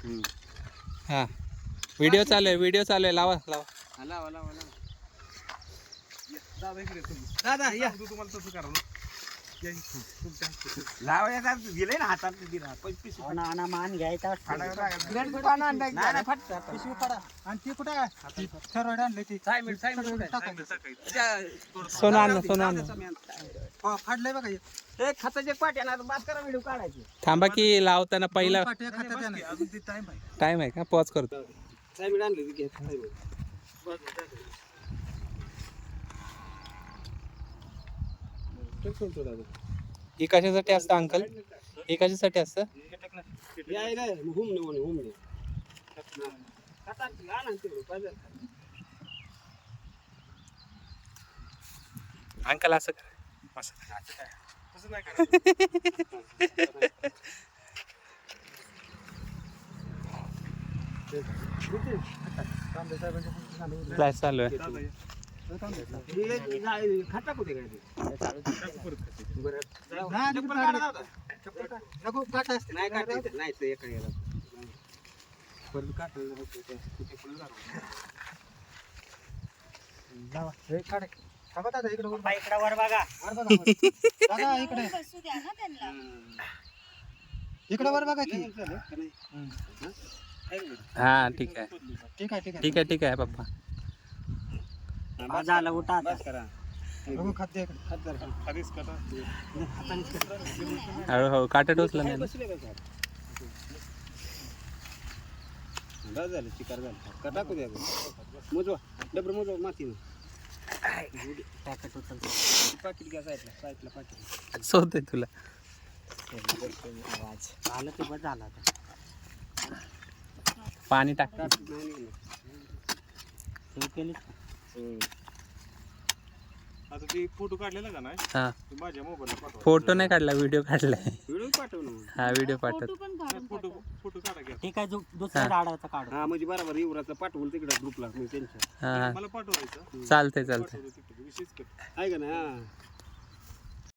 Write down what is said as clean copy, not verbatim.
हा व्हिडिओ चालू आहे लावा दादा या तुम्हाला तसं करा लावायचा दिले ना हातात दिला 25 आणा मान घ्यायचा पिशवी पडा आणि ती कुठे आहे सरवड आणली ती सोनं आणलं फाडलंय बघा ते खताचे पाट्या ना बात करा व्हिडिओ काढायचे थांबा की लावताना पहिला अजून ती टाइम आहे का पॉज करतो सायमिड आणली ती ही कशासाठी असतं अंकल ही कशासाठी असतं अंकल असं क्लास चालू आहे खाता कुठे काय नाही ते एका याला परत काढलं दादा इकडे वर बघा दादा इकडे इकडे वर बघा की हा ठीक आहे ठीक आहे ठीक आहे ठीक आहे ठीक आहे पप्पा झालं उठा आता. करा बघू खाद्य हळूहळू काटा टोचला नाही ना? झालं चिकार झालं का टाकू द्या मोजवा डबर मोजवा माती पॅकेट उचलतो पाकिट घ्या साईडला पाकिट सोद आहे तुला आवाज झालं ते बस झालं आता पाणी टाक सुरू केली आता ती फोटो काढलेला का नाही हा माझ्या मोबाईलला पाठवा फोटो नाही काढला व्हिडिओ काढलाय व्हिडिओ पाठव ना हा व्हिडिओ पाठव फोटो काढा घ्या ठीक आहे दुसऱ्या झाडाचा काढू हा म्हणजे बरोबर युवराजला पाठवून तिकडे ग्रुपला मी त्यांच्या हा मला पाठवायचं चालतंय विशेष आहे का ना